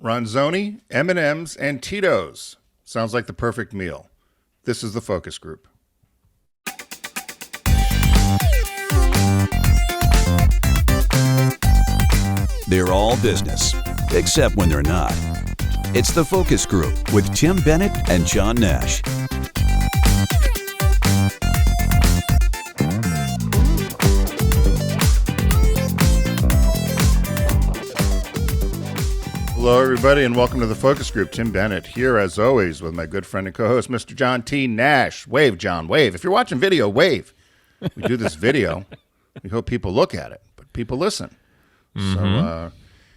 Ronzoni, M&Ms, and Tito's. Sounds like the perfect meal. This is the Focus Group. They're all business, except when they're not. It's the Focus Group with Tim Bennett and John Nash. Hello, everybody, and welcome to the Focus Group. Tim Bennett here, as always, with my good friend and co-host, Mr. John T. Nash. Wave, John, wave. If you're watching video, wave. We do this video. We hope people look at it, but people listen. So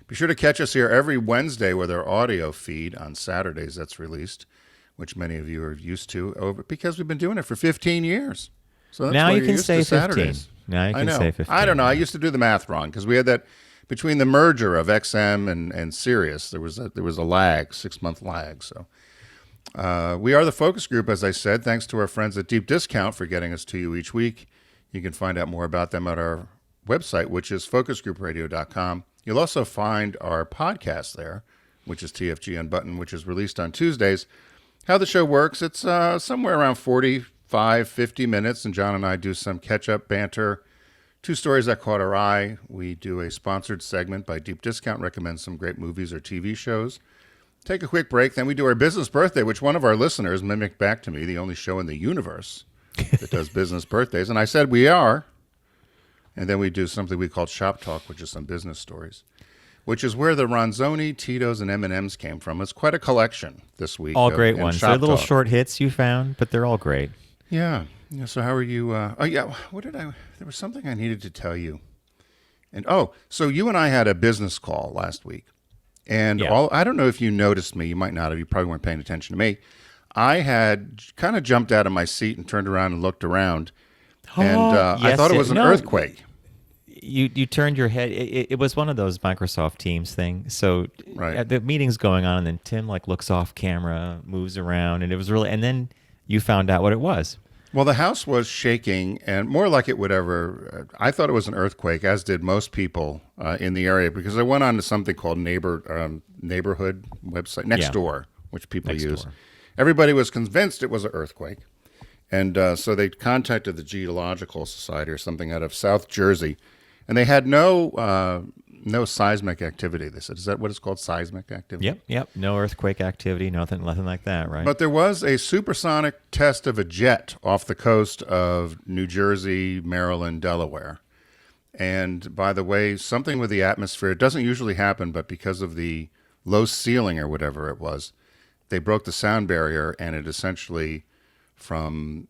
be sure to catch us here every Wednesday with our audio feed. On Saturdays, that's released, which many of you are used to, because we've been doing it for 15 years. So that's now why you you're can used say to 15. Saturdays. Now you I can know. say 15. I don't know. I used to do the math wrong because we had that between the merger of XM and Sirius. There was a lag, 6-month lag. So we are the Focus Group, as I said. Thanks to our friends at Deep Discount for getting us to you each week. You can find out more about them at our website, which is focusgroupradio.com. You'll also find our podcast there, which is TFG Unbuttoned, which is released on Tuesdays. How the show works, it's somewhere around 45, 50 minutes, and John and I do some catch-up banter. 2 stories that caught our eye. We do a sponsored segment by Deep Discount, recommend some great movies or TV shows. Take a quick break, then we do our business birthday, which one of our listeners mimicked back to me, the only show in the universe that does business birthdays. And I said we are. And then we do something we call Shop Talk, which is some business stories, which is where the Ronzoni, Tito's, and M&M's came from. It's quite a collection this week. All great ones. They're little Talk. short hits you found, but they're all great. Yeah. So how are you? There was something I needed to tell you. And so you and I had a business call last week. And I don't know if you noticed me. You might not have. You probably weren't paying attention to me. I had kind of jumped out of my seat and turned around and looked around. And I thought it was an earthquake. You turned your head. It was one of those Microsoft Teams things. So the meeting's going on, and then Tim looks off camera, moves around, and it was really. And then you found out what it was. Well, the house was shaking, and more like it would ever. I thought it was an earthquake, as did most people in the area, because I went on to something called neighborhood website Nextdoor, which people use. Everybody was convinced it was an earthquake, and so they contacted the Geological Society or something out of South Jersey, and they had no seismic activity. They said, "Is that what it's called, seismic activity?" Yep. No earthquake activity, nothing like that, right? But there was a supersonic test of a jet off the coast of New Jersey, Maryland, Delaware. And by the way, something with the atmosphere, it doesn't usually happen, but because of the low ceiling or whatever it was, they broke the sound barrier, and it essentially, from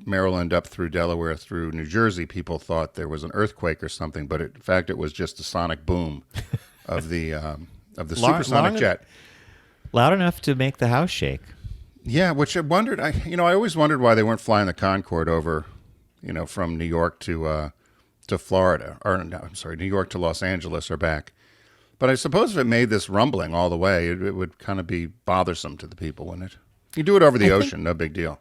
Maryland up through Delaware through New Jersey, people thought there was an earthquake or something, but in fact it was just the sonic boom of the supersonic jet. Loud enough to make the house shake. Yeah, which I wondered. I always wondered why they weren't flying the Concorde over, from New York to Florida, or no, I'm sorry, New York to Los Angeles or back. But I suppose if it made this rumbling all the way, it would kind of be bothersome to the people, wouldn't it? You do it over the ocean, no big deal.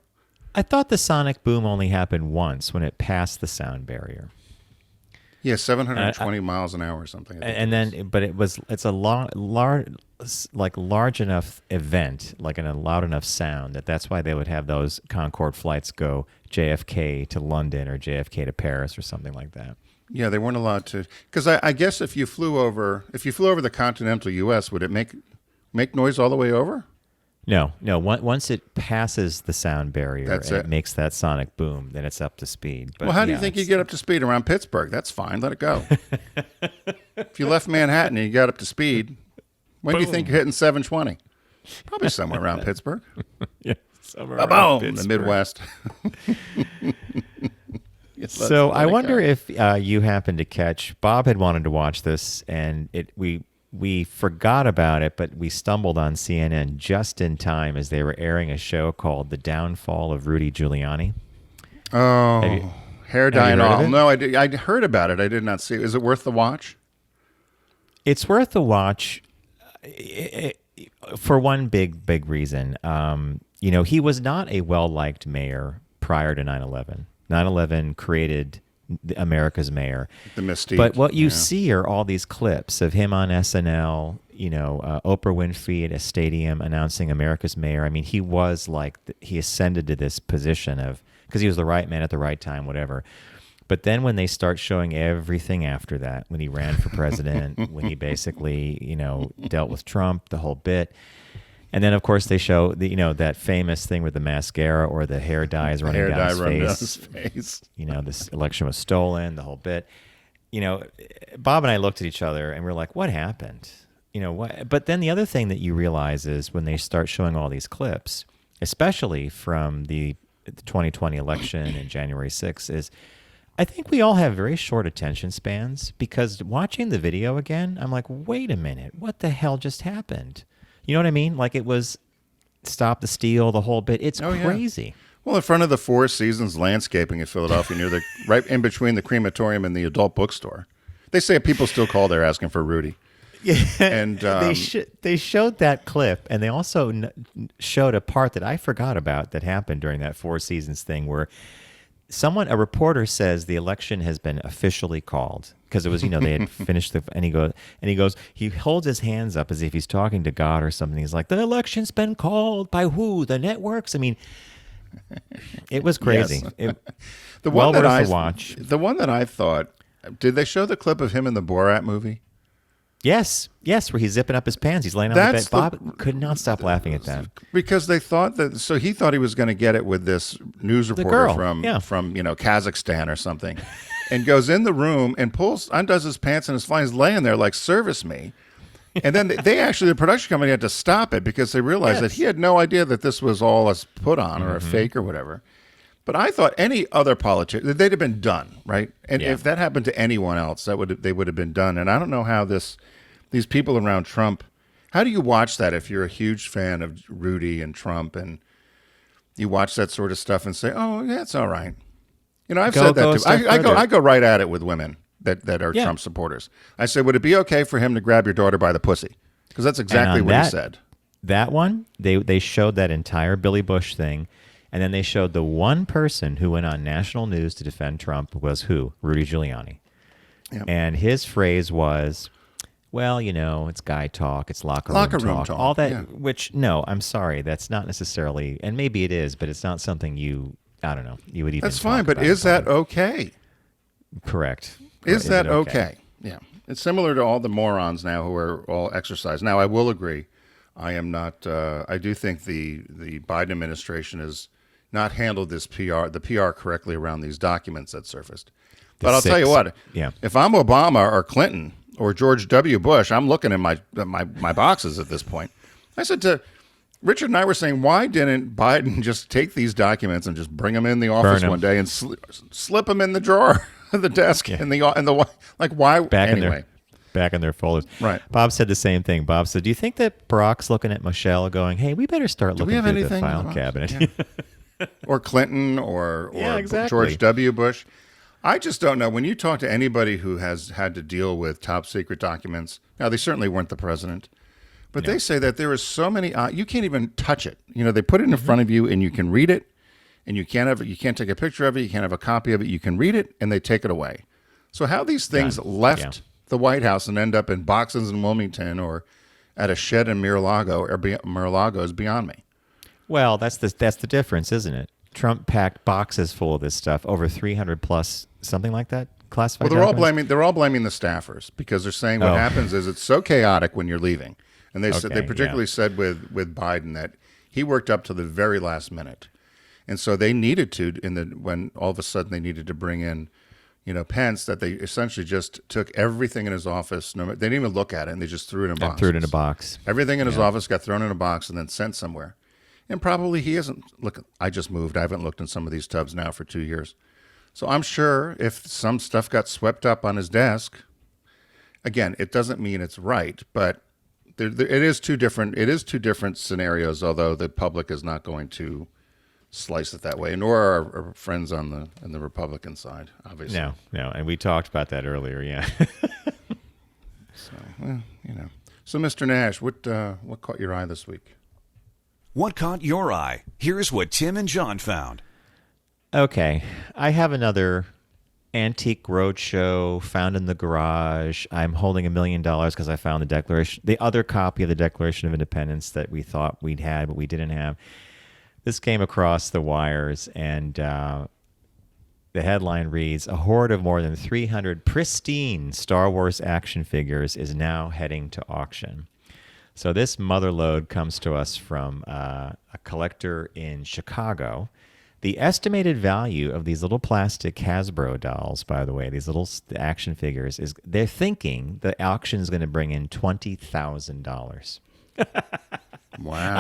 I thought the sonic boom only happened once when it passed the sound barrier. Yeah, 720 miles an hour or something. But it's a large enough event, like in a loud enough sound that's why they would have those Concorde flights go JFK to London or JFK to Paris or something like that. Yeah, they weren't allowed to, because I guess if you flew over the continental U.S., would it make noise all the way over? No. Once it passes the sound barrier and it makes that sonic boom, then it's up to speed. But how do you think you get up to speed around Pittsburgh? That's fine. Let it go. If you left Manhattan and you got up to speed, when do you think you're hitting 720? Probably somewhere around Pittsburgh. Yeah, somewhere around Pittsburgh. The Midwest. So I wonder if you happened to catch. Bob had wanted to watch this, and we forgot about it, but we stumbled on CNN just in time as they were airing a show called "The Downfall of Rudy Giuliani." Oh, hair dye and all. No, I heard about it. I did not see it. Is it worth the watch? It's worth the watch for one big reason. He was not a well-liked mayor prior to 9/11. 9/11 created America's mayor. The mystique. But what you see are all these clips of him on SNL, Oprah Winfrey at a stadium announcing America's mayor. I mean, he was like, he ascended to this position of, because he was the right man at the right time, whatever. But then when they start showing everything after that, when he ran for president, when he basically, dealt with Trump, the whole bit. And then, of course, they show that famous thing with the mascara or the hair dye is running down his face. This election was stolen, the whole bit. Bob and I looked at each other and we're like, what happened? What? But then the other thing that you realize is when they start showing all these clips, especially from the 2020 election and January 6th, is I think we all have very short attention spans, because watching the video again, I'm like, wait a minute, what the hell just happened? You know what I mean? Like, it was Stop the Steal, the whole bit. It's crazy. Yeah. Well, in front of the Four Seasons landscaping in Philadelphia, right in between the crematorium and the adult bookstore. They say people still call there asking for Rudy. Yeah, and they showed that clip, and they also showed a part that I forgot about that happened during that Four Seasons thing, where a reporter says the election has been officially called, because it was, they had finished and he holds his hands up as if he's talking to God or something. He's like, the election's been called by who? The networks? I mean, it was crazy. Yes. Well worth a watch. The one that I thought, did they show the clip of him in the Borat movie? Yes, where he's zipping up his pants. He's laying on the bed. Bob could not stop laughing at that. Because they thought that, so he thought he was going to get it with this news reporter from Kazakhstan or something, and goes in the room and undoes his pants and is fine. He's laying there like, service me. And then the production company had to stop it because they realized that he had no idea that this was all a put on or a fake or whatever. But I thought any other politician, they'd have been done, right? And if that happened to anyone else, they would have been done. And I don't know how these people around Trump, how do you watch that if you're a huge fan of Rudy and Trump and you watch that sort of stuff and say, oh, yeah, it's all right. I've said that too. I go right at it with women that are Trump supporters. I say, would it be okay for him to grab your daughter by the pussy? Because that's exactly what he said. That one, they showed that entire Billy Bush thing. And then they showed the one person who went on national news to defend Trump was who? Rudy Giuliani. Yep. And his phrase was, well, it's guy talk, it's locker room talk, all that, which, no, I'm sorry, that's not necessarily, and maybe it is, but it's not something you would even That's fine, but is that okay? Correct. Is that okay? Yeah. It's similar to all the morons now who are all exercised. Now, I will agree. I am not, I do think the Biden administration has not handled the PR correctly around these documents that surfaced. But I'll tell you what, if I'm Obama or Clinton or George W. Bush, I'm looking at my boxes at this point. I said to Richard and I were saying, why didn't Biden just take these documents and just bring them in the office one day and slip them in the drawer of the desk in the like why anyway? Back in their folders. Right. Bob said the same thing. Bob said, do you think that Barack's looking at Michelle going, hey, we better start looking through the file cabinet? Yeah. Or Clinton or exactly. George W. Bush. I just don't know. When you talk to anybody who has had to deal with top secret documents, now they certainly weren't the president, but they say that there is so many, you can't even touch it. They put it in front of you and you can read it, and you can't take a picture of it, you can't have a copy of it, you can read it, and they take it away. So how these things left the White House and end up in boxes in Wilmington or at a shed in Mar-a-Lago is beyond me. Well, that's the difference, isn't it? Trump packed boxes full of this stuff, over 300 plus, something like that, classified. Well, they're all blaming the staffers because they're saying what happens is it's so chaotic when you're leaving, and they particularly said with Biden that he worked up to the very last minute, and so they needed to when all of a sudden they needed to bring in, Pence, that they essentially just took everything in his office. They didn't even look at it, and they just threw it in a box. Threw it in a box. Everything in his office got thrown in a box and then sent somewhere. And probably he hasn't. Look, I just moved. I haven't looked in some of these tubs now for 2 years. So I'm sure if some stuff got swept up on his desk, again, it doesn't mean it's right, but it is two different scenarios, although the public is not going to slice it that way, nor are our friends on the Republican side, obviously. No, and we talked about that earlier, yeah. So, So, Mr. Nash, what caught your eye this week? What caught your eye? Here's what Tim and John found. Okay, I have another Antique Roadshow, found in the garage. I'm holding $1 million because I found the other copy of the Declaration of Independence that we thought we'd had, but we didn't have. This came across the wires, and the headline reads, "A horde of more than 300 pristine Star Wars action figures is now heading to auction." So this motherlode comes to us from a collector in Chicago. The estimated value of these little plastic Hasbro dolls, by the way, these little action figures, is they're thinking the auction is going to bring in $20,000. Wow.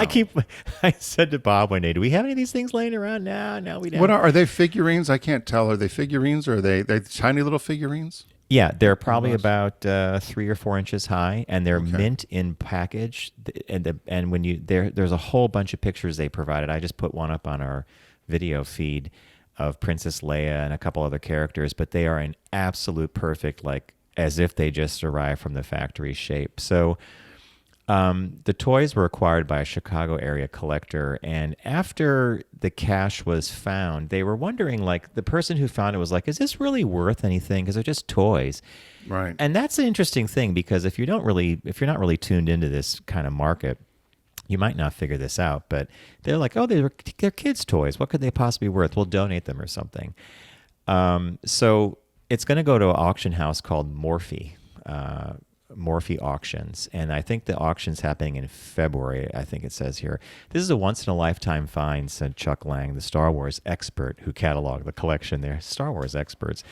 I said to Bob one day, do we have any of these things laying around? No, we don't. What are they figurines? I can't tell. Are they figurines or are they tiny little figurines? Yeah, they're probably about 3 or 4 inches high, and they're mint in package. And when there's a whole bunch of pictures they provided. I just put one up on our video feed of Princess Leia and a couple other characters, but they are in absolute perfect, like as if they just arrived from the factory shape. So the toys were acquired by a Chicago area collector, and after the cash was found, they were wondering, like, the person who found it was like, is this really worth anything? Because they're just toys. Right. And that's an interesting thing, because if you're not really tuned into this kind of market, you might not figure this out. But they're like, oh, they're kids' toys. What could they possibly be worth? We'll donate them or something. So it's going to go to an auction house called Morphe Auctions, and I think the auction's happening in February, I think it says here. This is a once-in-a-lifetime find, said Chuck Lang, the Star Wars expert who cataloged the collection there. Star Wars experts.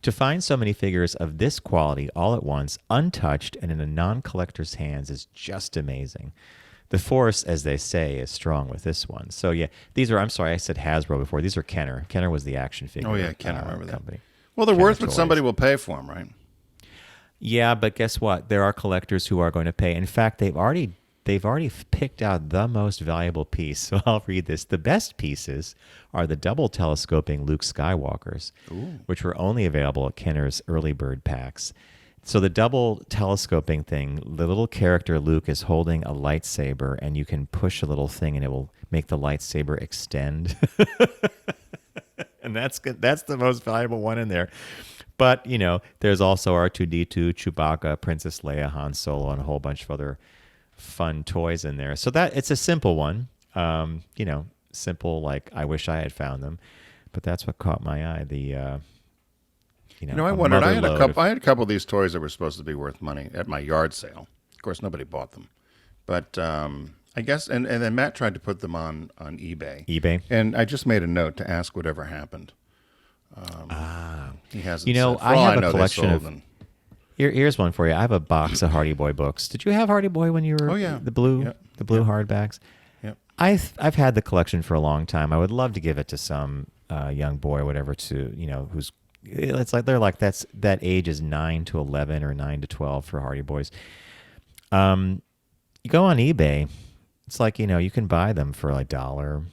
To find so many figures of this quality all at once, untouched and in a non-collector's hands, is just amazing. The force, as they say, is strong with this one. So yeah, these are, I'm sorry, I said Hasbro before. These are Kenner. Kenner was the action figure. Oh yeah, Kenner, remember that company. Well, they're Kenner worth what toys. somebody will pay for them, right? Yeah, but guess what? There are collectors who are going to pay. In fact, they've already picked out the most valuable piece. So I'll read this. The best pieces are the double telescoping Luke Skywalkers, which were only available at Kenner's early bird packs. So the double telescoping thing, the little character Luke is holding a lightsaber, and you can push a little thing and it will make the lightsaber extend. And that's good. That's the most valuable one in there. But, you know, there's also R2-D2, Chewbacca, Princess Leia, Han Solo, and a whole bunch of other fun toys in there. So that it's a simple one. You know, simple, like I wish I had found them. But that's what caught my eye. I wondered. I had a couple of these toys that were supposed to be worth money at my yard sale. Of course, nobody bought them. But I guess, and then Matt tried to put them on eBay. eBay? And I just made a note to ask whatever happened. He hasn't. You know, said. For I all have know, a they collection sold of. them. Here's one for you. I have a box of Hardy Boy books. Did you have Hardy Boy when you were? Oh yeah, the blue hardbacks. Yep. I've had the collection for a long time. I would love to give it to some young boy or whatever who's. It's like they're like that age is 9 to 11 or 9 to 12 for Hardy Boys. You go on eBay, it's like, you can buy them for like $1.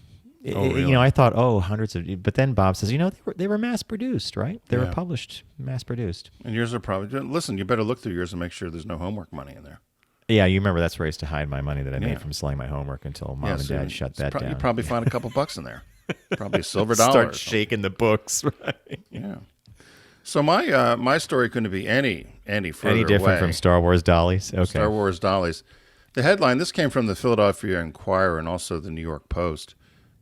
Oh, really? I thought, hundreds of, but then Bob says, they were mass produced, right? They were published, mass produced. And yours are probably, listen, you better look through yours and make sure there's no homework money in there. Yeah, you remember that's where I used to hide my money that I made from selling my homework until mom and dad shut that down. You probably find a couple bucks in there. Probably a silver dollar. Start shaking the books, right? Yeah. So my story couldn't be any further Any different away. from Star Wars dollies? Okay. Star Wars dollies. The headline, this came from the Philadelphia Inquirer and also the New York Post.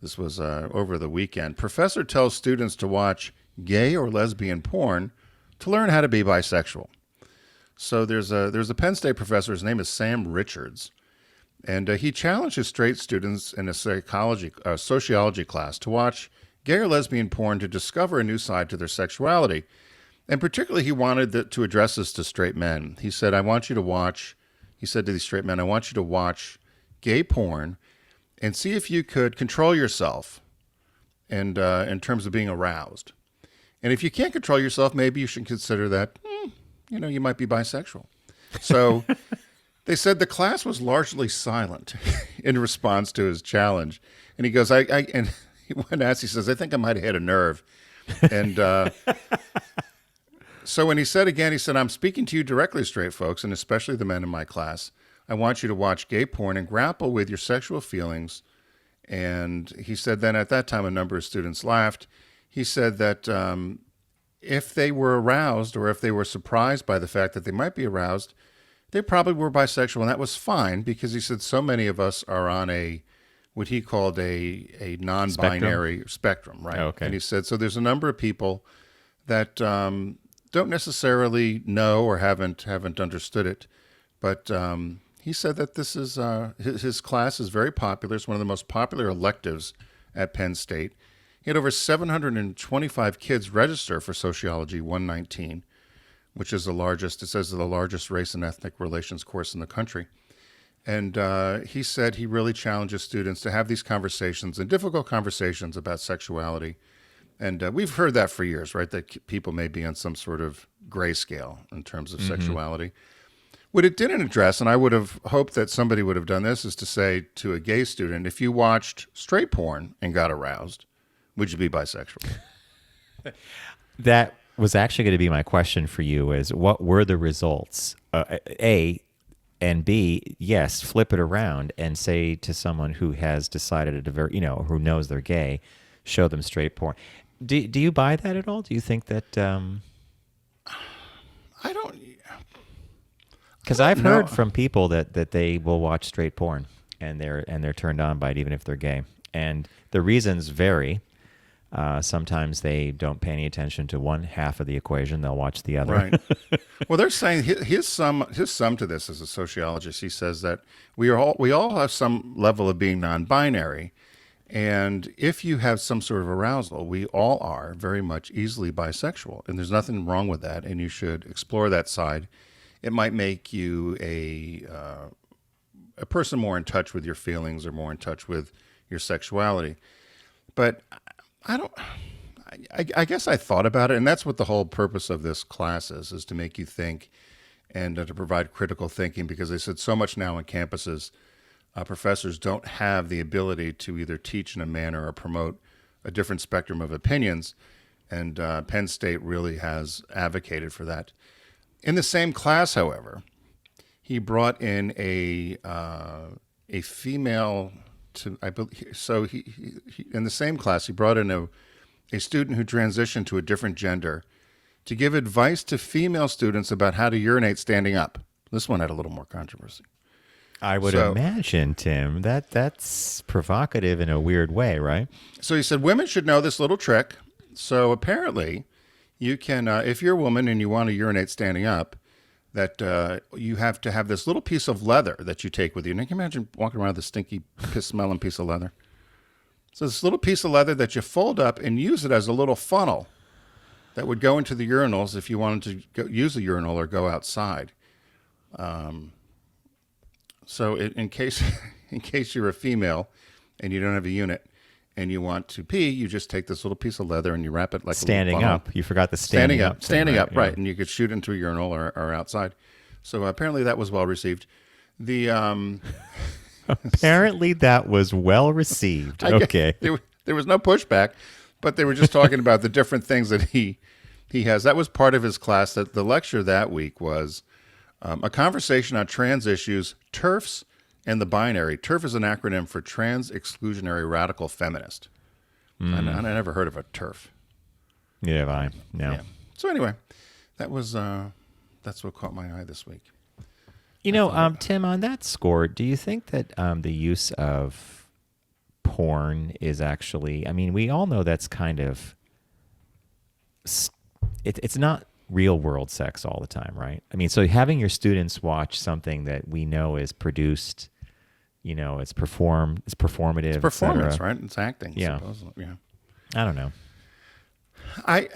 This was over the weekend. Professor tells students to watch gay or lesbian porn to learn how to be bisexual. So there's a Penn State professor. His name is Sam Richards. And he challenges straight students in a sociology class to watch gay or lesbian porn to discover a new side to their sexuality. And particularly, he wanted to address this to straight men. He said, he said to these straight men, I want you to watch gay porn and see if you could control yourself and in terms of being aroused. And if you can't control yourself, maybe you should consider that, you might be bisexual. So they said the class was largely silent in response to his challenge. And he goes, and when asked, he says, I think I might have hit a nerve. And so when he said, I'm speaking to you directly, straight folks, and especially the men in my class. I want you to watch gay porn and grapple with your sexual feelings. And he said then at that time, a number of students laughed. He said that if they were aroused or if they were surprised by the fact that they might be aroused, they probably were bisexual, and that was fine because he said so many of us are on what he called a non-binary spectrum, right? Oh, okay. And he said so. There's a number of people that don't necessarily know or haven't understood it, but he said that this is his class is very popular. It's one of the most popular electives at Penn State. He had over 725 kids register for Sociology 119, which is the largest race and ethnic relations course in the country. And he said he really challenges students to have these conversations and difficult conversations about sexuality. And we've heard that for years, right? That people may be on some sort of grayscale in terms of sexuality. What it didn't address, and I would have hoped that somebody would have done this, is to say to a gay student, if you watched straight porn and got aroused, would you be bisexual? That was actually going to be my question for you: is what were the results? A and B, yes, flip it around and say to someone who has decided who knows they're gay, show them straight porn. Do you buy that at all? Do you think that? I don't. Because I've heard from people that they will watch straight porn and they're turned on by it even if they're gay, and the reasons vary. Sometimes they don't pay any attention to one half of the equation; they'll watch the other. Right. Well, they're saying his sum to this as a sociologist. He says that we all have some level of being non-binary, and if you have some sort of arousal, we all are very much easily bisexual, and there's nothing wrong with that, and you should explore that side. It might make you a person more in touch with your feelings or more in touch with your sexuality. But I guess I thought about it, and that's what the whole purpose of this class is to make you think and to provide critical thinking, because they said so much now on campuses, professors don't have the ability to either teach in a manner or promote a different spectrum of opinions, and Penn State really has advocated for that. In the same class, however, he brought in a female to, I believe. So he in the same class, he brought in a student who transitioned to a different gender to give advice to female students about how to urinate standing up. This one had a little more controversy. I would imagine, Tim, that's provocative in a weird way, right? So he said women should know this little trick. So apparently, you can, if you're a woman and you want to urinate standing up, that you have to have this little piece of leather that you take with you. And you can imagine walking around with a stinky, piss-smelling piece of leather. So this little piece of leather that you fold up and use it as a little funnel that would go into the urinals if you wanted to use a urinal or go outside. So in case you're a female and you don't have a unit and you want to pee, you just take this little piece of leather and you wrap it like standing a little funnel. up. You forgot the standing up. Standing up, right? And you could shoot into a urinal or outside. So apparently that was well received. Apparently that was well received. Okay, there was no pushback, but they were just talking about the different things that he has. That was part of his class. That the lecture that week was a conversation on trans issues, TERFs, and the binary. TERF is an acronym for Trans Exclusionary Radical Feminist. I never heard of a TERF. Neither have I. No. Yeah. So anyway, that's what caught my eye this week. Tim, on that score, do you think that the use of porn is actually, I mean, we all know that's kind of, it's not real world sex all the time, right? I mean, so having your students watch something that we know is produced, it's performative. It's performance, right? It's acting. Yeah. Supposedly. Yeah. I don't know. I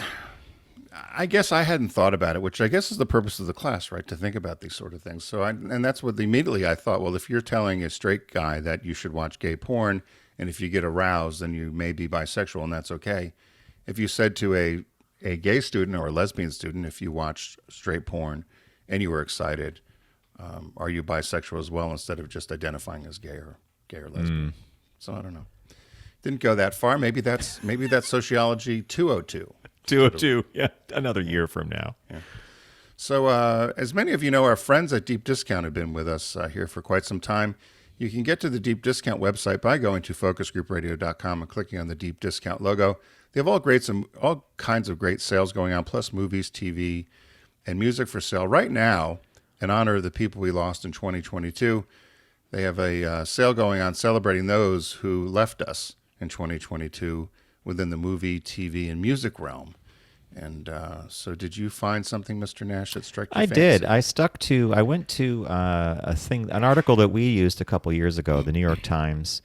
guess I hadn't thought about it, which I guess is the purpose of the class, right? To think about these sort of things. So, and that's what immediately I thought. Well, if you're telling a straight guy that you should watch gay porn, and if you get aroused, then you may be bisexual, and that's okay. If you said to a gay student or a lesbian student, if you watched straight porn and you were excited, are you bisexual as well? Instead of just identifying as gay or lesbian. So I don't know. Didn't go that far. Maybe that's sociology 202. 202, yeah, another year from now. Yeah. So as many of you know, our friends at Deep Discount have been with us here for quite some time. You can get to the Deep Discount website by going to focusgroupradio.com and clicking on the Deep Discount logo. They have all kinds of great sales going on, plus movies, TV, and music for sale. Right now, in honor of the people we lost in 2022, they have a sale going on celebrating those who left us in 2022 within the movie, TV, and music realm. And so did you find something, Mr. Nash, that struck your fancy? did. I went to an article that we used a couple years ago, the New York Times,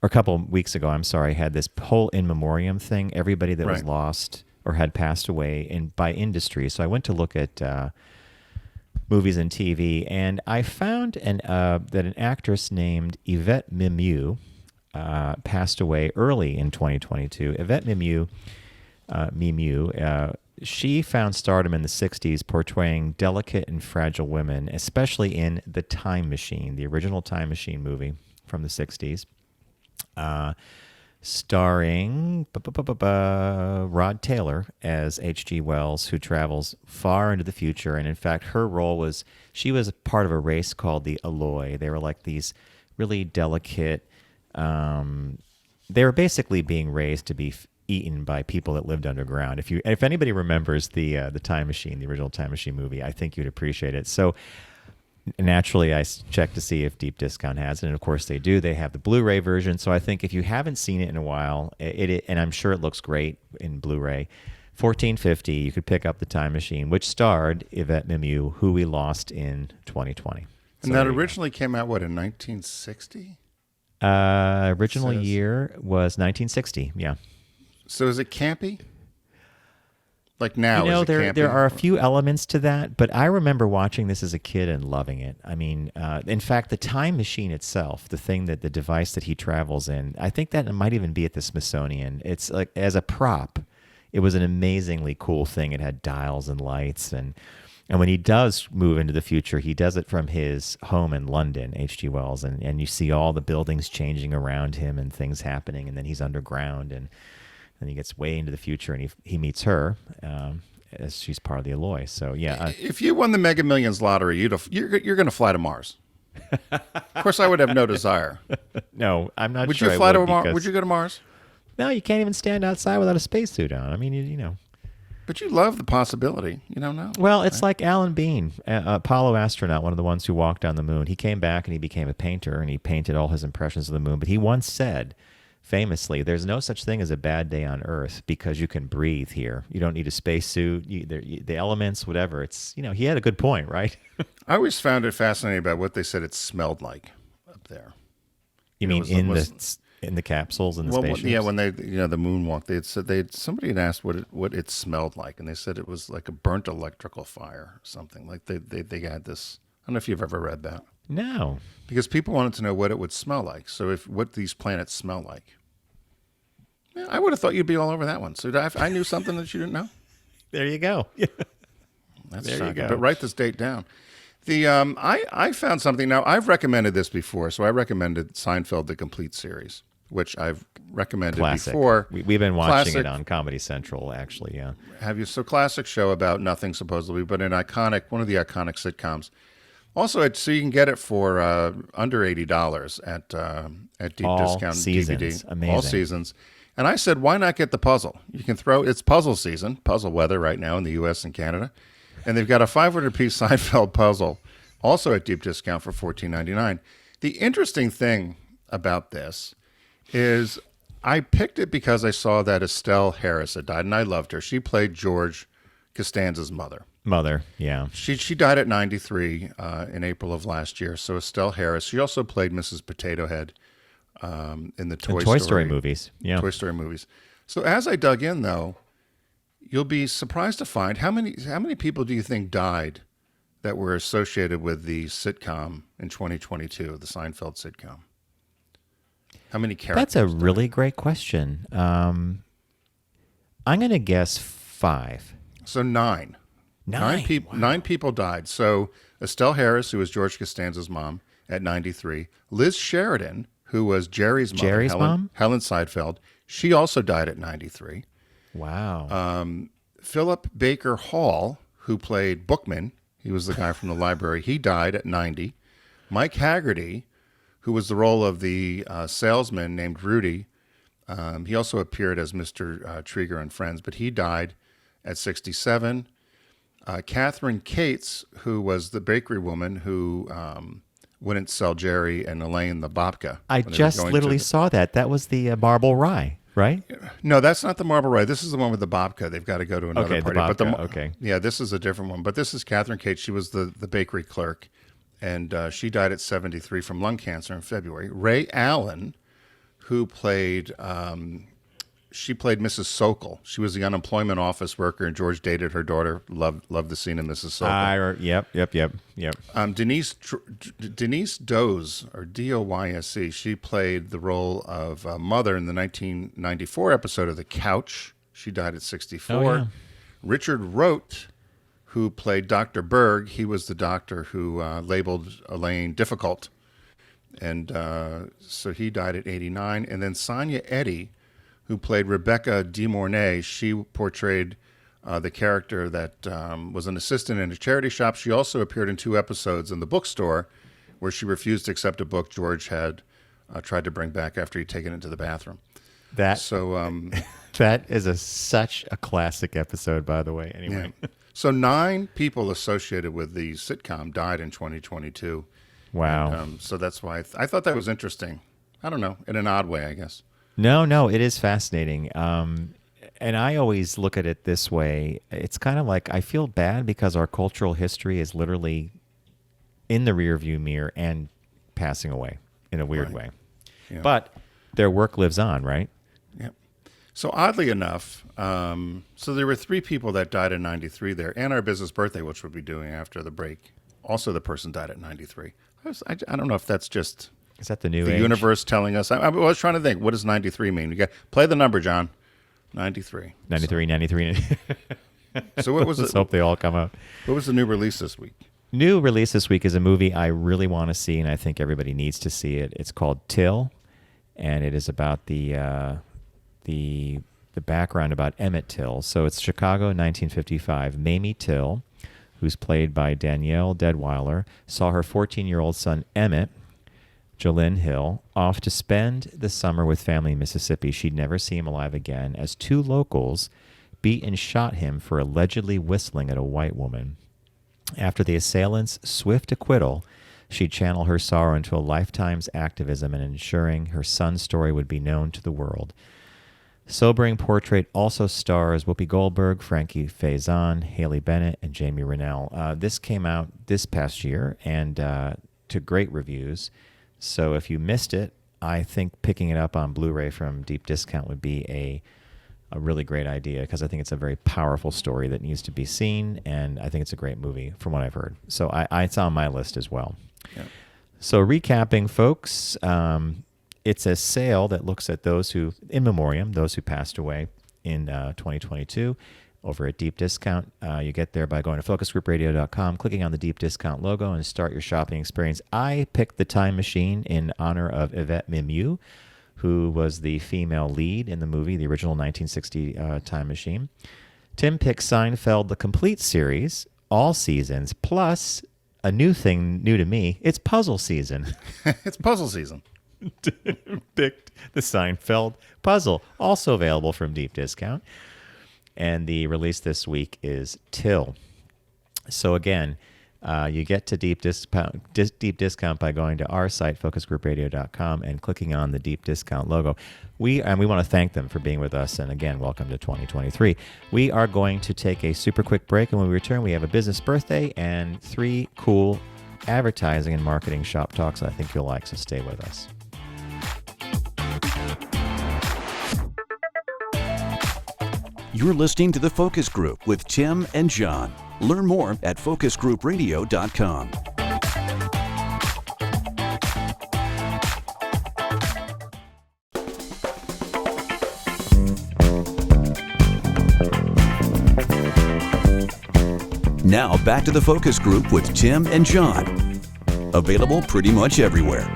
or a couple weeks ago, I'm sorry, had this whole in memoriam thing, everybody that was lost or had passed away by industry. So I went to look at movies and TV, and I found that an actress named Yvette Mimieux passed away early in 2022. Yvette Mimieux, she found stardom in the 60s portraying delicate and fragile women, especially in The Time Machine, the original Time Machine movie from the 60s, starring Rod Taylor as H.G. Wells, who travels far into the future. And in fact, her role she was part of a race called the Alloy. They were like these really delicate, they were basically being raised to be eaten by people that lived underground. If anybody remembers the Time Machine, the original Time Machine movie, I think you'd appreciate it. So naturally, I checked to see if Deep Discount has it, and of course they do. They have the Blu-ray version. So I think if you haven't seen it in a while, and I'm sure it looks great in Blu-ray, $14.50, you could pick up the Time Machine, which starred Yvette Mimieux, who we lost in 2020. And that originally came out, in 1960? Original year was 1960, yeah. So is it campy? Like now, is it campy? There are a few elements to that, but I remember watching this as a kid and loving it. I mean, in fact, the Time Machine itself, the device that he travels in, I think that it might even be at the Smithsonian. It's like, as a prop, it was an amazingly cool thing. It had dials and lights, and when he does move into the future, he does it from his home in London, H.G. Wells, and you see all the buildings changing around him and things happening, and then he's underground, and then he gets way into the future, and he meets her as she's part of the Alloy. So yeah, if you won the Mega Millions lottery, you're going to fly to Mars. Of course, I would have no desire. No, I'm not. Would sure you fly to Mars? Would you go to Mars? No, you can't even stand outside without a spacesuit on. I mean, you know. But you love the possibility. You don't know. Well, it's like Alan Bean, Apollo astronaut, one of the ones who walked on the moon. He came back and he became a painter, and he painted all his impressions of the moon. But he once said, famously, there's no such thing as a bad day on Earth because you can breathe here. You don't need a spacesuit, the elements, whatever. It's, he had a good point, right? I always found it fascinating about what they said it smelled like up there. You mean in the capsules and the spaceships? Yeah, when they, the moonwalk, somebody had asked what it smelled like, and they said it was like a burnt electrical fire or something. Like they had this. I don't know if you've ever read that. No. Because people wanted to know what it would smell like. So what these planets smell like. Yeah, I would have thought you'd be all over that one. So I knew something that you didn't know. There you go. That's there shocking. you go. But write this date down. I found something. Now, I've recommended this before. So I recommended Seinfeld, the complete series, which I've recommended Classic. before. We've been watching Classic. it on Comedy Central, actually, yeah. Have you? So classic show about nothing, supposedly, but one of the iconic sitcoms. Also, so you can get it for under $80 at Deep All Discount seasons. DVD. Amazing. All seasons. And I said, why not get the puzzle? You can it's puzzle season, puzzle weather right now in the U.S. and Canada. And they've got a 500-piece Seinfeld puzzle, also at Deep Discount for $14.99. The interesting thing about this is I picked it because I saw that Estelle Harris had died, and I loved her. She played George Costanza's mother. Yeah. She died at 93 in April of last year. So Estelle Harris. She also played Mrs. Potato Head in the Toy Story movies. Yeah. Toy Story movies. So as I dug in, though, you'll be surprised to find how many people do you think died that were associated with the sitcom in 2022, the Seinfeld sitcom? How many characters? That's a really great question. I'm going to guess 5. So 9. Nine people died. So Estelle Harris, who was George Costanza's mom, at 93. Liz Sheridan, who was Jerry's mother, Helen Seinfeld, she also died at 93. Wow. Philip Baker Hall, who played Bookman, he was the guy from the library, he died at 90. Mike Haggerty, who was the role of the salesman named Rudy. He also appeared as Mr. Trieger and Friends, but he died at 67. Catherine Cates, who was the bakery woman who wouldn't sell Jerry and Elaine the babka. I just literally saw that. That was the marble rye, right? No, that's not the marble rye. This is the one with the babka. They've got to go to another party. The babka, okay. Yeah, this is a different one. But this is Catherine Cates. She was the bakery clerk, and she died at 73 from lung cancer in February. Ray Allen, who played... she played Mrs. Sokol. She was the unemployment office worker, and George dated her daughter. Loved the scene in Mrs. Sokol. Yep. Denise Doze, or D-O-Y-S-E, she played the role of mother in the 1994 episode of The Couch. She died at 64. Oh, yeah. Richard Rote, who played Dr. Berg, he was the doctor who labeled Elaine difficult. And so he died at 89. And then Sonia Eddy, who played Rebecca De Mornay, she portrayed the character that was an assistant in a charity shop. She also appeared in 2 episodes in the bookstore where she refused to accept a book George had tried to bring back after he'd taken it to the bathroom. That is such a classic episode, by the way. Anyway, yeah. So 9 people associated with the sitcom died in 2022. Wow. And, so that's why I thought that was interesting. I don't know, in an odd way, I guess. No, it is fascinating. And I always look at it this way. It's kind of like I feel bad because our cultural history is literally in the rearview mirror and passing away in a weird way. Yeah. But their work lives on, right? Yep. So oddly enough, so there were 3 people that died in 93 there, and our business birthday, which we'll be doing after the break. Also, the person died at 93. I don't know if that's just... Is that the new age? Universe telling us? I was trying to think, what does 93 mean? You got play the number, John. 93. 93. So what was Let's hope they all come out. What was the new release this week? New release this week is a movie I really want to see, and I think everybody needs to see it. It's called Till, and it is about the background about Emmett Till. So it's Chicago, 1955. Mamie Till, who's played by Danielle Deadweiler, saw her 14-year-old son Emmett, Jolynn Hill, off to spend the summer with family in Mississippi. She'd never see him alive again, as 2 locals beat and shot him for allegedly whistling at a white woman. After the assailant's swift acquittal, she'd channel her sorrow into a lifetime's activism and ensuring her son's story would be known to the world. Sobering portrait also stars Whoopi Goldberg, Frankie Faison, Haley Bennett, and Jamie Rennell. This came out this past year and to great reviews. So if you missed it, I think picking it up on Blu-ray from Deep Discount would be a really great idea because I think it's a very powerful story that needs to be seen, and I think it's a great movie from what I've heard. So it's on my list as well. Yeah. So recapping, folks, it's a sale that looks at those who, in memoriam, those who passed away in 2022. Over at Deep Discount. You get there by going to focusgroupradio.com, clicking on the Deep Discount logo, and start your shopping experience. I picked the Time Machine in honor of Yvette Mimieux, who was the female lead in the movie, the original 1960 Time Machine. Tim picked Seinfeld, the complete series, all seasons, plus a new thing new to me. It's puzzle season. It's puzzle season. Picked the Seinfeld puzzle, also available from Deep Discount. And the release this week is Till. So again, you get to Deep Discount by going to our site, focusgroupradio.com, and clicking on the Deep Discount logo. We want to thank them for being with us, and again, welcome to 2023. We are going to take a super quick break, and when we return, we have a business birthday and 3 cool advertising and marketing shop talks I think you'll like, so stay with us. You're listening to The Focus Group with Tim and John. Learn more at focusgroupradio.com. Now back to The Focus Group with Tim and John. Available pretty much everywhere.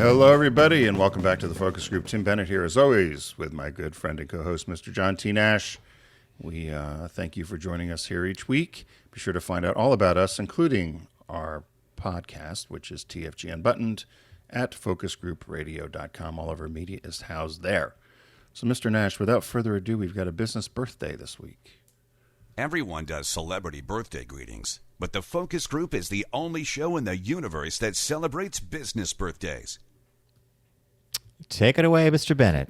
Hello, everybody, and welcome back to the Focus Group. Tim Bennett here, as always, with my good friend and co-host, Mr. John T. Nash. We thank you for joining us here each week. Be sure to find out all about us, including our podcast, which is TFG Unbuttoned, at focusgroupradio.com. All of our media is housed there. So, Mr. Nash, without further ado, we've got a business birthday this week. Everyone does celebrity birthday greetings, but the Focus Group is the only show in the universe that celebrates business birthdays. Take it away, Mr. Bennett.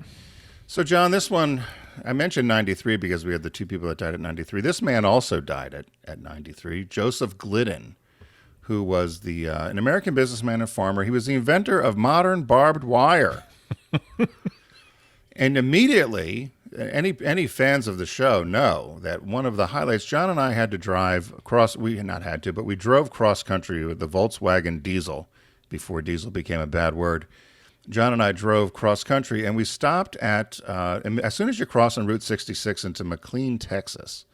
So, John, this one, I mentioned 93 because we had the two people that died at 93. This man also died at 93, Joseph Glidden, who was an American businessman and farmer. He was the inventor of modern barbed wire. And immediately, any fans of the show know that one of the highlights, John and I had to drive across, we not had to, but we drove cross-country with the Volkswagen diesel before diesel became a bad word. John and I drove cross-country, and we stopped at, as soon as you cross on Route 66 into McLean, Texas,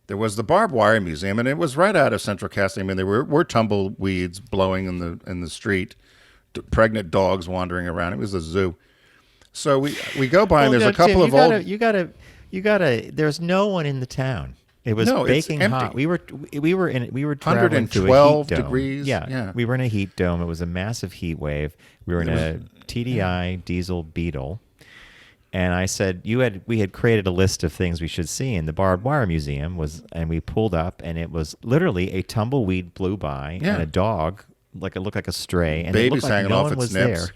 there was the Barbed Wire Museum, and it was right out of Central Casting. I mean, there were tumbleweeds blowing in the street, pregnant dogs wandering around. It was a zoo. So we go by, and there's a couple of old... You gotta. There's no one in the town. It was baking hot. We were traveling through a 112 heat dome. degrees. Yeah, we were in a heat dome. It was a massive heat wave. We were in a TDI diesel Beetle, and I said we had created a list of things we should see, and the Barbed Wire Museum was, and we pulled up, and it was literally a tumbleweed blew by, and a dog it looked like a stray, and babies it looked like hanging no off one its was nips. there.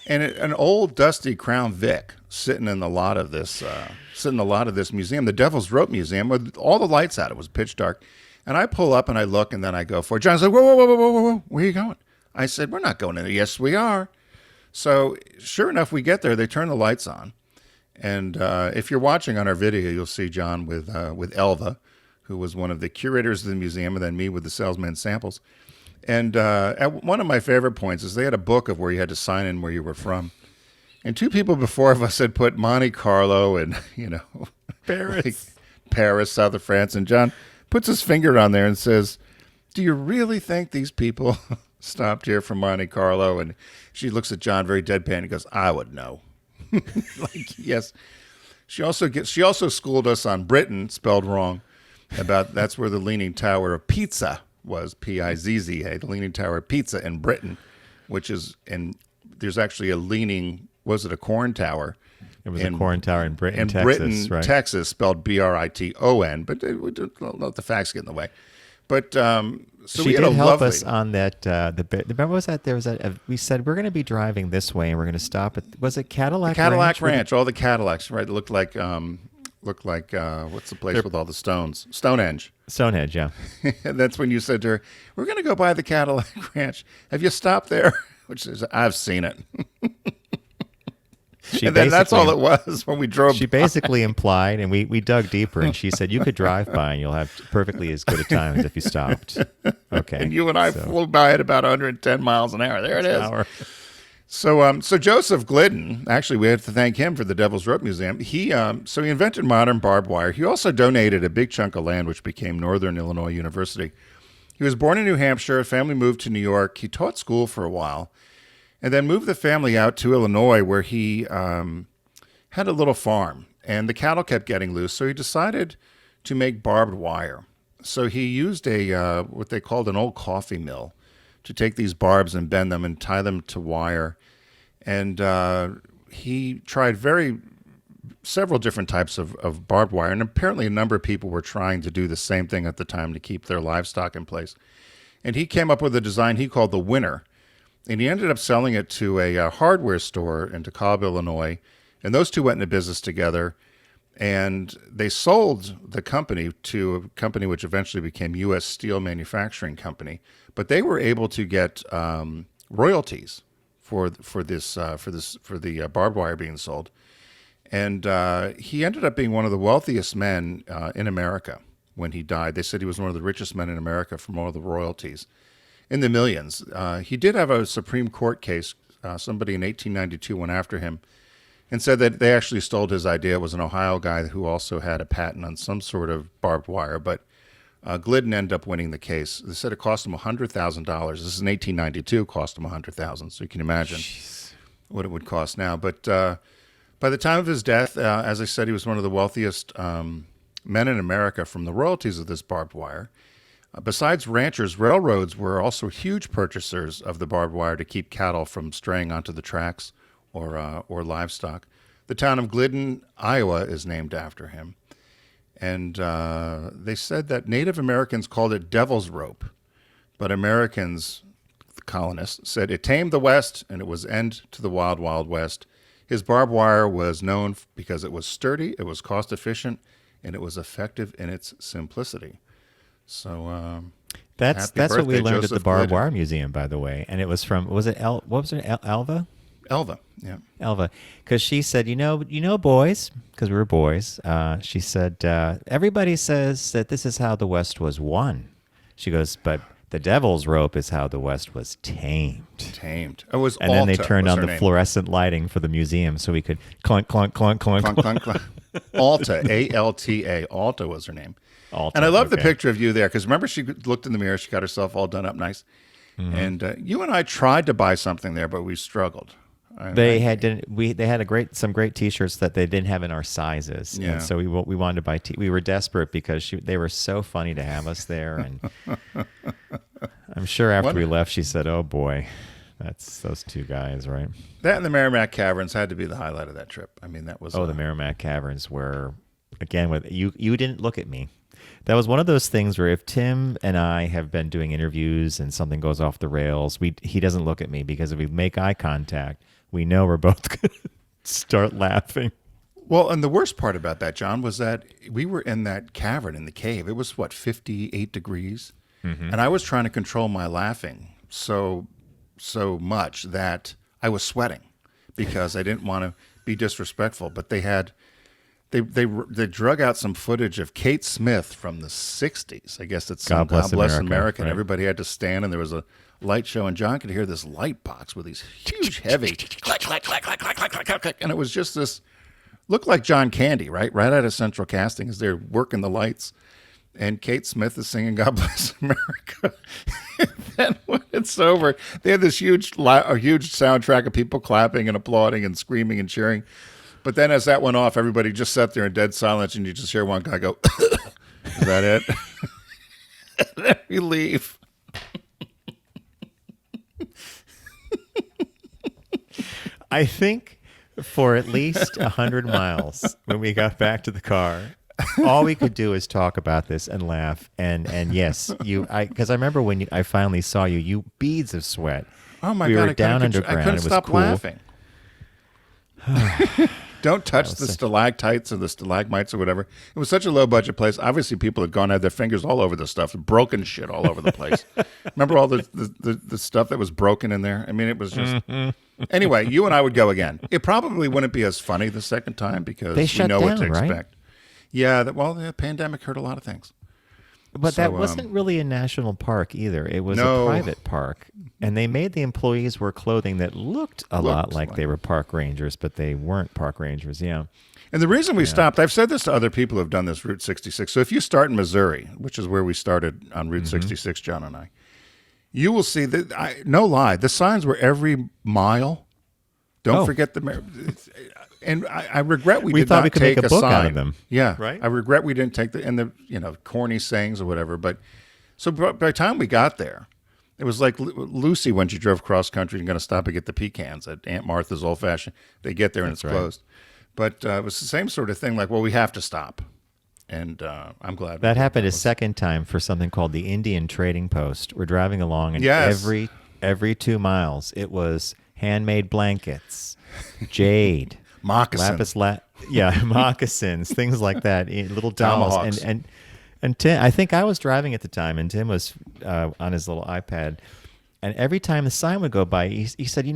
And an old dusty Crown Vic sitting in the lot of this museum, the Devil's Rope Museum, with all the lights out. It was pitch dark. And I pull up and I look, and then I go for it. John's like, whoa, where are you going? I said, we're not going in there. Yes, we are. So sure enough, we get there. They turn the lights on. And if you're watching on our video, you'll see John with Elva, who was one of the curators of the museum, and then me with the salesman samples. And at one of my favorite points is they had a book of where you had to sign in where you were from. And two people before of us had put Monte Carlo and, Paris, south of France. And John puts his finger on there and says, do you really think these people stopped here from Monte Carlo? And she looks at John very deadpan and goes, I would know. Yes. She also schooled us on Britain, spelled wrong, about that's where the Leaning Tower of Pizza was, Pizza, the Leaning Tower of Pizza in Britain, which is, and there's actually a leaning, was it a corn tower? It was a corn tower in Britain, Texas, right? Texas, spelled Briton, but don't let the facts get in the way. But so she we had did a help lovely, us on that. Remember, was that there was we said we're going to be driving this way, and we're going to stop at, was it Cadillac Ranch? All the Cadillacs, right? It looked like what's the place with all the stones? Stonehenge, yeah. And that's when you said to her, we're going to go by the Cadillac Ranch. Have you stopped there? Which is, I've seen it. And then that's all it was when we drove. She basically implied, and we dug deeper, and she said, you could drive by and you'll have perfectly as good a time as if you stopped. Okay. And you and I flew by at about 110 miles an hour. There it is. So Joseph Glidden, actually, we have to thank him for the Devil's Rope Museum. He invented modern barbed wire. He also donated a big chunk of land, which became Northern Illinois University. He was born in New Hampshire. His family moved to New York. He taught school for a while, and then moved the family out to Illinois, where he had a little farm, and the cattle kept getting loose. So he decided to make barbed wire. So he used what they called an old coffee mill to take these barbs and bend them and tie them to wire. And he tried several different types of barbed wire, and apparently a number of people were trying to do the same thing at the time to keep their livestock in place. And he came up with a design he called the Winner, and he ended up selling it to a hardware store in DeKalb, Illinois, and those two went into business together, and they sold the company to a company which eventually became U.S. Steel Manufacturing Company. But they were able to get royalties for the barbed wire being sold, and he ended up being one of the wealthiest men in America when he died. They said he was one of the richest men in America from all the royalties, in the millions. He did have a Supreme Court case. Somebody in 1892 went after him and said that they actually stole his idea. It was an Ohio guy who also had a patent on some sort of barbed wire, but Glidden ended up winning the case. They said it cost them $100,000. This is in 1892, cost them $100,000. So you can imagine what it would cost now. But by the time of his death, as I said, he was one of the wealthiest men in America from the royalties of this barbed wire. Besides ranchers, railroads were also huge purchasers of the barbed wire to keep cattle from straying onto the tracks or livestock. The town of Glidden, Iowa, is named after him. And they said that Native Americans called it devil's rope, but Americans, the colonists, said it tamed the West and it was end to the wild, wild West. His barbed wire was known because it was sturdy, it was cost efficient, and it was effective in its simplicity. So that's birthday, what we learned Joseph at the Barbed Glidden. Wire Museum, by the way. And it was from what was it, Alva? Elva, yeah. Elva, because she said, you know, boys, because we were boys. She said, everybody says that this is how the West was won. She goes, but the devil's rope is how the West was tamed. Tamed. It was And then they Alta turned was on her the name. fluorescent lighting for the museum so we could clunk, clunk, clunk, clunk, Clunk, clunk. clunk, clunk. Alta, A-L-T-A. Alta was her name. Alta, And I love the okay. picture of you there because remember she looked in the mirror, she got herself all done up nice. Mm-hmm. And you and I tried to buy something there, but we struggled. They had some great T-shirts that they didn't have in our sizes, Yeah. and so we wanted to buy. We were desperate because they were so funny to have us there, and I'm sure after we left, she said, "Oh boy, that's those two guys, right?" That and the Merrimack Caverns had to be the highlight of that trip. I mean, that was The Merrimack Caverns were, again, with you didn't look at me. That was one of those things where if Tim and I have been doing interviews and something goes off the rails, he doesn't look at me because if we make eye contact, we know we're both going to start laughing. Well, and the worst part about that, John, was that we were in that cavern in the cave. It was, 58 degrees? Mm-hmm. And I was trying to control my laughing so much that I was sweating because I didn't want to be disrespectful. But they drug out some footage of Kate Smith from the 60s. I guess it's God Bless America. And right? everybody had to stand, and there was a light show, and John could hear this light box with these huge, heavy clack, clack, clack, clack, clack, clack, clack, clack, and it was just this, looked like John Candy, right out of Central Casting as they're working the lights, and Kate Smith is singing God Bless America. And then when it's over, they had this huge soundtrack of people clapping and applauding and screaming and cheering. But then as that went off, everybody just sat there in dead silence, and you just hear one guy go, "Is that it?" And then we leave. I think for at least 100 miles when we got back to the car, all we could do is talk about this and laugh. And yes, because I remember when I finally saw you beads of sweat. Oh my we God! were down I underground. couldn't It was stop cool. laughing. Don't touch the stalactites or the stalagmites or whatever. It was such a low budget place. Obviously, people had had their fingers all over the stuff, broken shit all over the place. Remember all the stuff that was broken in there? I mean, it was just. Anyway, you and I would go again. It probably wouldn't be as funny the second time because They we shut know what to down, right? expect. Yeah, the pandemic hurt a lot of things. But that wasn't really a national park either. It was No. a private park. And they made the employees wear clothing that looked a lot like they were park rangers, but they weren't park rangers, yeah. And the reason we stopped, I've said this to other people who have done this Route 66. So if you start in Missouri, which is where we started on Route 66, John and I, you will see that, no lie, the signs were every mile. Don't forget and I regret we did thought not we could take make a a book sign. out of them. Yeah, Right? I regret we didn't take corny sayings or whatever. But so by the time we got there, it was like Lucy when she drove cross country and going to stop and get the pecans at Aunt Martha's Old Fashioned. They get there and it's closed. But it was the same sort of thing. Like, well, we have to stop, and I'm glad That happened a second time for something called the Indian Trading Post. We're driving along, and every 2 miles, it was handmade blankets, jade, moccasins. moccasins, things like that, little dolls. Tomahawks. And Tim, I think I was driving at the time, and Tim was on his little iPad. And every time the sign would go by, he said,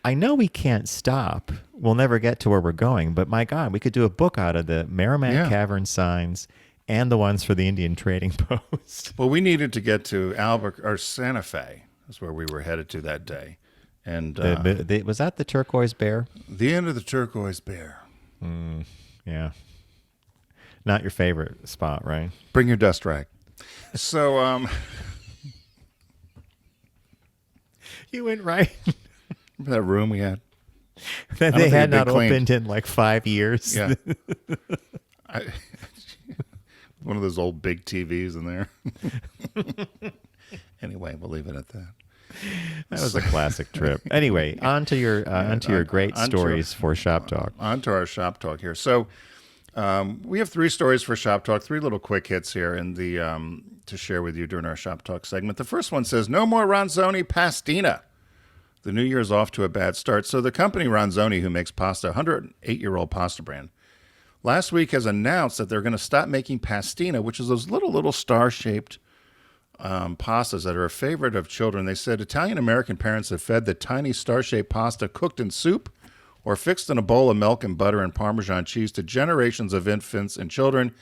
I know we can't stop. We'll never get to where we're going. But my God, we could do a book out of the Merrimack Cavern signs and the ones for the Indian Trading Post. Well, we needed to get to Santa Fe. That's where we were headed to that day. And Was that the Turquoise Bear? the end of the Turquoise Bear. Yeah. Not your favorite spot, right? Bring your dust rag. So, You went right. remember that room we had? That don't they think had it'd not been cleaned. opened in like 5 years. Yeah. One of those old big TVs in there. Anyway, we'll leave it at that. That was a classic trip. Anyway, on to your great onto- stories for Shop Talk. On to our shop talk here. So we have 3 stories for shop talk, 3 little quick hits here in the to share with you during our shop talk segment. The first one says, no more Ronzoni Pastina. The new year is off to a bad start. So the company Ronzoni, who makes pasta, a 108-year-old pasta brand, last week has announced that they're going to stop making pastina, which is those little star-shaped pastas that are a favorite of children. They said Italian-American parents have fed the tiny star-shaped pasta cooked in soup or fixed in a bowl of milk and butter and Parmesan cheese to generations of infants and children.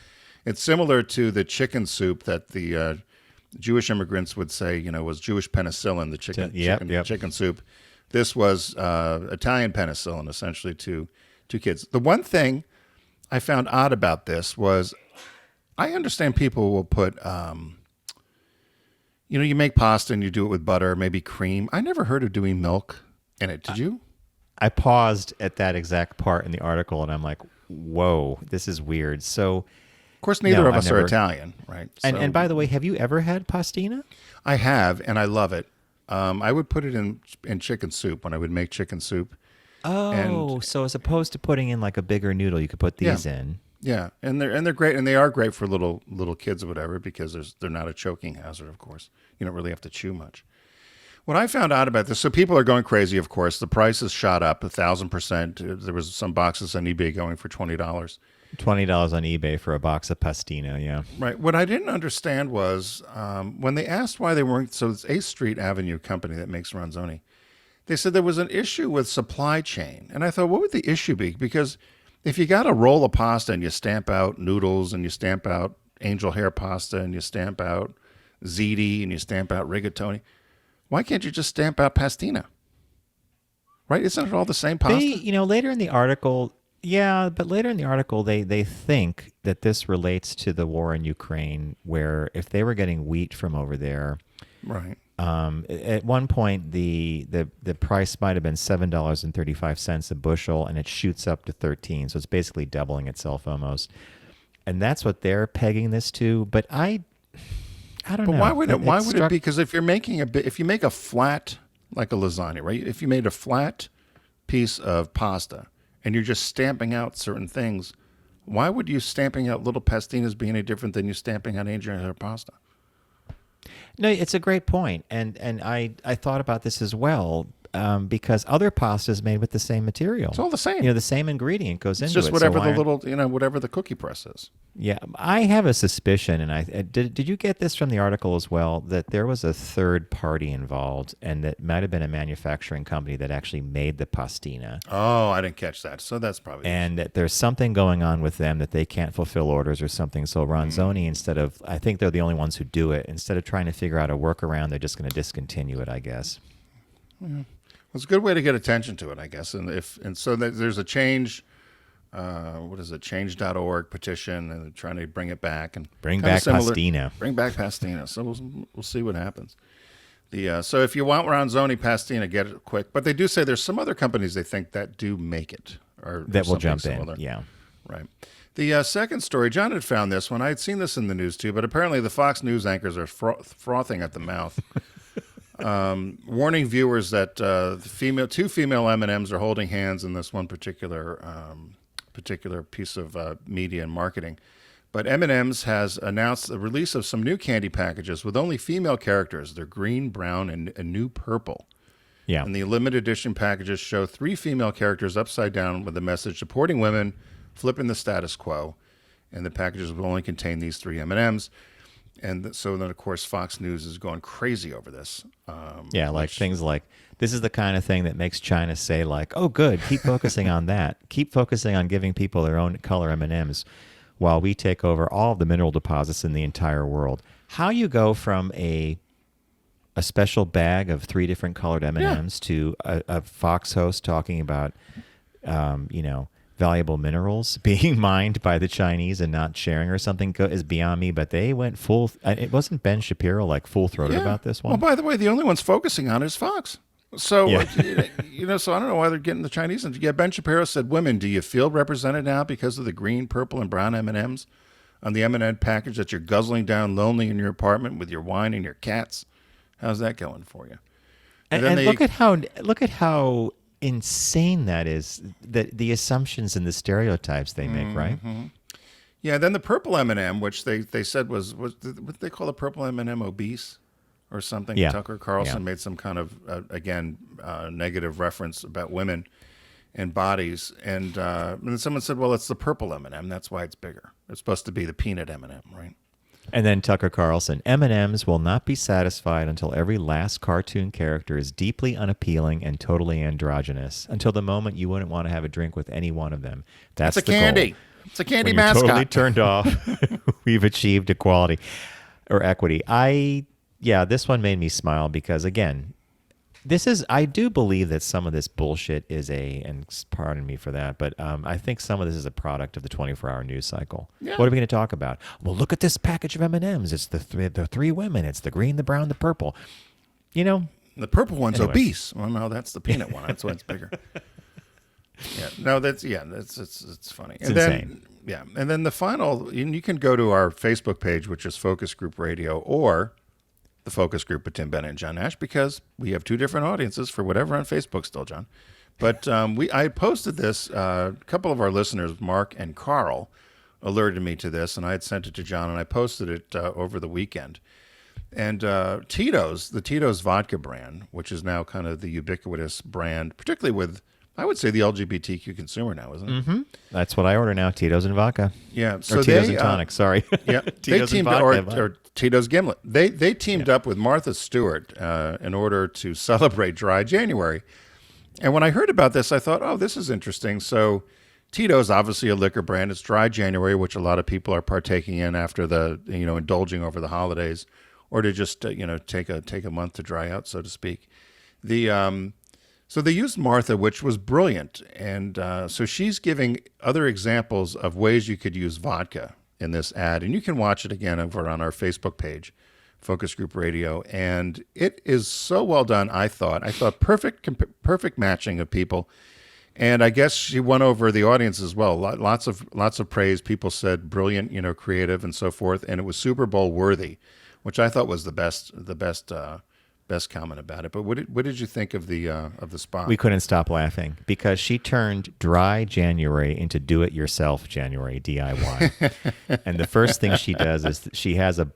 It's similar to the chicken soup that the Jewish immigrants would say, was Jewish penicillin, the chicken soup. This was Italian penicillin, essentially, to kids. The one thing I found odd about this was I understand people will put, you make pasta and you do it with butter, maybe cream. I never heard of doing milk in it. Did you? I paused at that exact part in the article, and I'm like, whoa, this is weird. So, Of course, neither of I've us are never- Italian, right? and by the way, have you ever had pastina? I have, and I love it. I would put it in chicken soup when I would make chicken soup. Oh, so as opposed to putting in like a bigger noodle, you could put these in. Yeah, and they're great, and they are great for little kids or whatever because they're not a choking hazard. Of course, you don't really have to chew much. What I found out about this, so people are going crazy. Of course, the prices shot up 1,000%. There was some boxes on eBay going for $20. $20 on eBay for a box of pastina, yeah. Right. What I didn't understand was when they asked why they weren't. So it's 8th Street Avenue company that makes Ronzoni. They said there was an issue with supply chain, and I thought, what would the issue be? Because if you got a roll of pasta and you stamp out noodles and you stamp out angel hair pasta and you stamp out ziti and you stamp out rigatoni, why can't you just stamp out pastina? Right? Isn't it all the same pasta? Later in the article, but later in the article, they think that this relates to the war in Ukraine, where if they were getting wheat from over there, Right. At one point, the price might have been $7.35 a bushel, and it shoots up to 13. So it's basically doubling itself almost, and that's what they're pegging this to. But I don't know. But why would it? Why would it struck- be? Because if you make a flat like a lasagna, right? If you made a flat piece of pasta and you're just stamping out certain things, why would you stamping out little pastinas be any different than you stamping out angel hair pasta? No, it's a great point, and I thought about this as well because other pasta is made with the same material. It's all the same. The same ingredient goes It's into just it. whatever so why- the little, whatever the cookie press is. Yeah, I have a suspicion, and I did you get this from the article as well, that there was a third party involved, and that might have been a manufacturing company that actually made the pastina, Oh, I didn't catch that. So that's probably. and that there's something going on with them that they can't fulfill orders or something. So Ronzoni, instead of, I think they're the only ones who do it, instead of trying to figure out a workaround, they're just going to discontinue it, I guess. It's a good way to get attention to it, I guess. And so there's a change. What is it? Change.org petition, and they're trying to bring it back and Bring kinda back similar- pastina. Bring back pastina. So we'll see what happens. So if you want Ronzoni pastina, get it quick. But they do say there's some other companies they think that do make it or That will something jump similar. in, yeah. Right. The second story, John had found this one. I had seen this in the news too, but apparently the Fox News anchors are frothing at the mouth, warning viewers that two female M&Ms are holding hands in this one particular piece of media and marketing. But M&M's has announced the release of some new candy packages with only female characters. They're green, brown, and a new purple. Yeah. And the limited edition packages show 3 female characters upside down with a message supporting women, flipping the status quo. And the packages will only contain these 3 M&Ms. And so then, of course, Fox News is going crazy over this. Things like, this is the kind of thing that makes China say, like, oh, good, keep focusing on that. Keep focusing on giving people their own color M&Ms while we take over all of the mineral deposits in the entire world. How you go from a special bag of 3 different colored M&Ms to a Fox host talking about, valuable minerals being mined by the Chinese and not sharing or something is beyond me. But they went full. It wasn't Ben Shapiro like full throated about this one. Well, by the way, the only one's focusing on is Fox. So, Yeah. So I don't know why they're getting the Chinese. And yeah, Ben Shapiro said, women, do you feel represented now because of the green, purple, and brown M&Ms on the M&M package that you're guzzling down lonely in your apartment with your wine and your cats? How's that going for you? And look at how insane that is, that the assumptions and the stereotypes they make, right? Yeah, then the purple M&M, which they said was what did they call the purple M&M, obese or something? Yeah. Tucker Carlson Yeah. made some kind of, negative reference about women and bodies. And then someone said, well, it's the purple M&M. That's why it's bigger. It's supposed to be the peanut M&M, right? And then Tucker Carlson, M&Ms will not be satisfied until every last cartoon character is deeply unappealing and totally androgynous. Until the moment you wouldn't want to have a drink with any one of them. That's It's a the candy. goal. It's a candy When you're mascot. totally turned off, we've achieved equality or equity. This one made me smile because, again, I do believe that some of this bullshit and pardon me for that, but I think some of this is a product of the 24-hour news cycle. Yeah. What are we going to talk about? Well, look at this package of M&Ms. It's the three women. It's the green, the brown, the purple. The purple one's Anyway. obese. Well, no, that's the peanut one. That's why it's bigger. It's funny. It's insane. And then the final, and you can go to our Facebook page, which is Focus Group Radio, or the Focus Group with Tim Bennett and John Nash, because we have two different audiences for whatever on Facebook still, John. But I posted this. A couple of our listeners, Mark and Carl, alerted me to this, and I had sent it to John, and I posted it over the weekend. And the Tito's vodka brand, which is now kind of the ubiquitous brand, particularly with, I would say, the LGBTQ consumer now, isn't it? Mm-hmm. That's what I order now, Tito's and vodka. Yeah. Or So Tito's and tonic, sorry. Yeah, Tito's they and teamed vodka. or Tito's Gimlet. They teamed up with Martha Stewart in order to celebrate Dry January. And when I heard about this, I thought, oh, this is interesting. So Tito's obviously a liquor brand. It's Dry January, which a lot of people are partaking in after indulging over the holidays, or to just take a month to dry out, so to speak. So they used Martha, which was brilliant. And so she's giving other examples of ways you could use vodka in this ad. And you can watch it again over on our Facebook page, Focus Group Radio. And it is so well done, I thought. Perfect matching of people. And I guess she won over the audience as well. Lots of praise. People said brilliant, creative and so forth. And it was Super Bowl worthy, which I thought was the best comment about it. But what did you think of the spot? We couldn't stop laughing because she turned Dry January into Do-It-Yourself January, DIY. And the first thing she does is she has a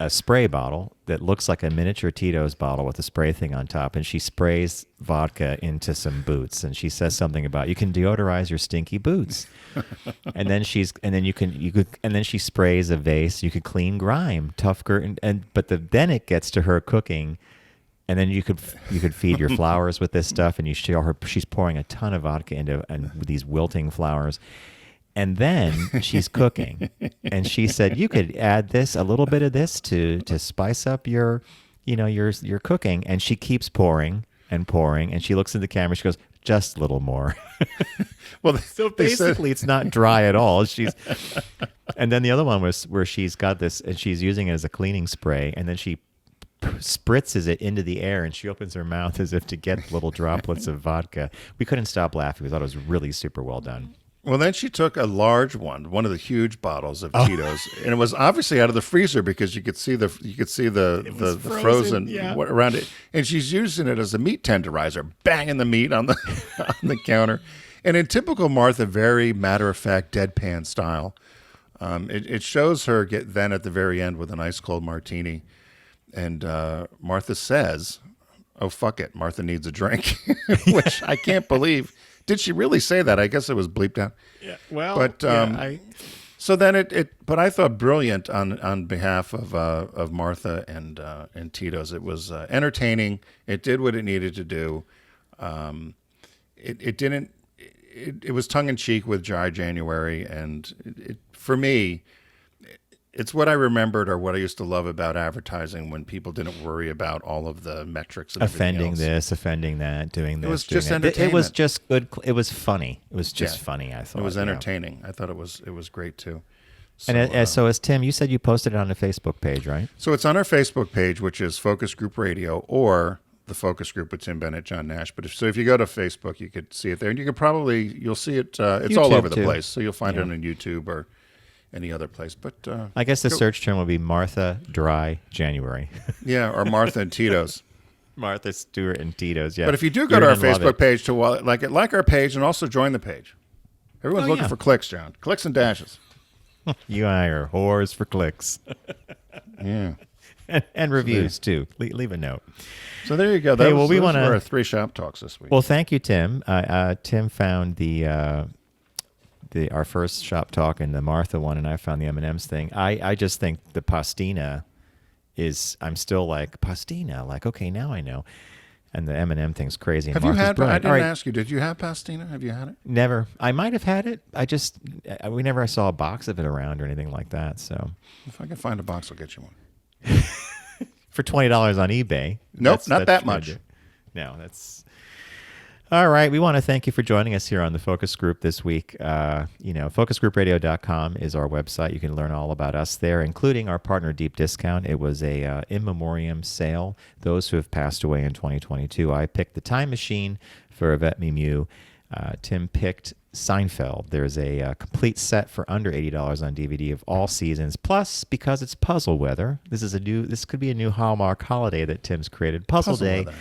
spray bottle that looks like a miniature Tito's bottle with a spray thing on top, and she sprays vodka into some boots, and she says something about you can deodorize your stinky boots. and then she sprays a vase. You could clean grime, tough curtain, then it gets to her cooking, and then you could feed your flowers with this stuff, and you show her she's pouring a ton of vodka into these wilting flowers. And then she's cooking, and she said you could add a little bit of this to spice up your cooking. And she keeps pouring and pouring, and she looks at the camera. She goes, "Just a little more." Well, So basically, it's not dry at all. And then the other one was where she's got this, and she's using it as a cleaning spray, and then she spritzes it into the air, and she opens her mouth as if to get little droplets of vodka. We couldn't stop laughing. We thought it was really super well done. Well, then she took a large one of the huge bottles of Tito's, and it was obviously out of the freezer because you could see the frozen around it, and she's using it as a meat tenderizer, banging the meat on the on the counter, and in typical Martha, very matter of fact, deadpan style. It shows her then at the very end with an ice cold martini, and Martha says, "Oh fuck it, Martha needs a drink," which I can't believe. Did she really say that? I guess it was bleeped out. Yeah. Well, but so then but I thought brilliant on behalf of Martha and Tito's. It was entertaining. It did what it needed to do. It didn't. It was tongue in cheek with Dry January, and for me, it's what I remembered, or what I used to love about advertising, when people didn't worry about all of the metrics and offending everything else. this, offending that, doing this. It was doing just that. entertainment. It was just good. It was funny. It was just funny. I thought it was you know. entertaining. I thought it was great too. So, And so as Tim, you said you posted it on the Facebook page, right? so it's on our Facebook page, which is Focus Group Radio, or the Focus Group with Tim Bennett, John Nash. But if you go to Facebook, you could see it there, and you'll see it. It's all YouTube over the too. place, so you'll find it on YouTube or any other place. But I guess the search term will be Martha Dry January. yeah, or Martha and Tito's. Martha Stewart and Tito's. Yeah. But if you do go to our Facebook page to like our page, and also join the page. Everyone's looking for clicks, John. Clicks and dashes. You and I are whores for clicks. Yeah. and reviews too. Leave a note. So there you go. Those were want our 3 shop talks this week. Well, thank you, Tim. Tim found our first shop talk and the Martha one, and I found the M&M's thing. I just think the Pastina is. I'm still like Pastina. Like, okay, now I know. And the M&M thing's crazy. And Have you had? I didn't right. ask you. Did you have Pastina? Have you had it? Never. I might have had it. We never saw a box of it around or anything like that. So If I can find a box, I'll get you one. for $20 on eBay. Nope, not that good. much. No, that's all right. We want to thank you for joining us here on the Focus Group this week. Focusgroupradio.com is our website. You can learn all about us there, including our partner Deep Discount. It was a in memoriam sale. Those who have passed away in 2022. I picked the Time Machine for Yvette Mimieux. Tim picked Seinfeld. There's a complete set for under $80 on DVD of all seasons. Plus, because it's puzzle weather, this could be a new Hallmark holiday that Tim's created. Puzzle Day. weather.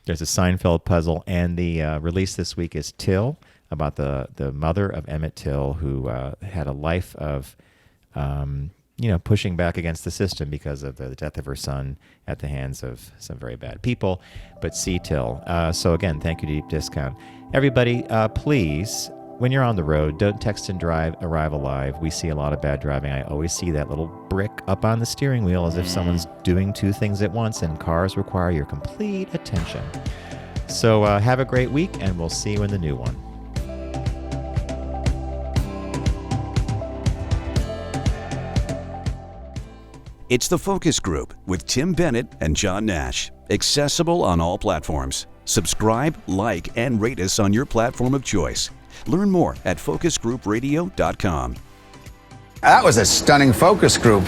There's a Seinfeld puzzle, and the release this week is Till, about the mother of Emmett Till, who had a life of pushing back against the system because of the death of her son at the hands of some very bad people. But see Till. So again, thank you to Deep Discount. Everybody, please, when you're on the road, don't text and drive, arrive alive. We see a lot of bad driving. I always see that little brick up on the steering wheel as if someone's doing 2 things at once, and cars require your complete attention. So have a great week, and we'll see you in the new one. It's the Focus Group with Tim Bennett and John Nash. Accessible on all platforms. Subscribe, like, and rate us on your platform of choice. Learn more at focusgroupradio.com. That was a stunning focus group.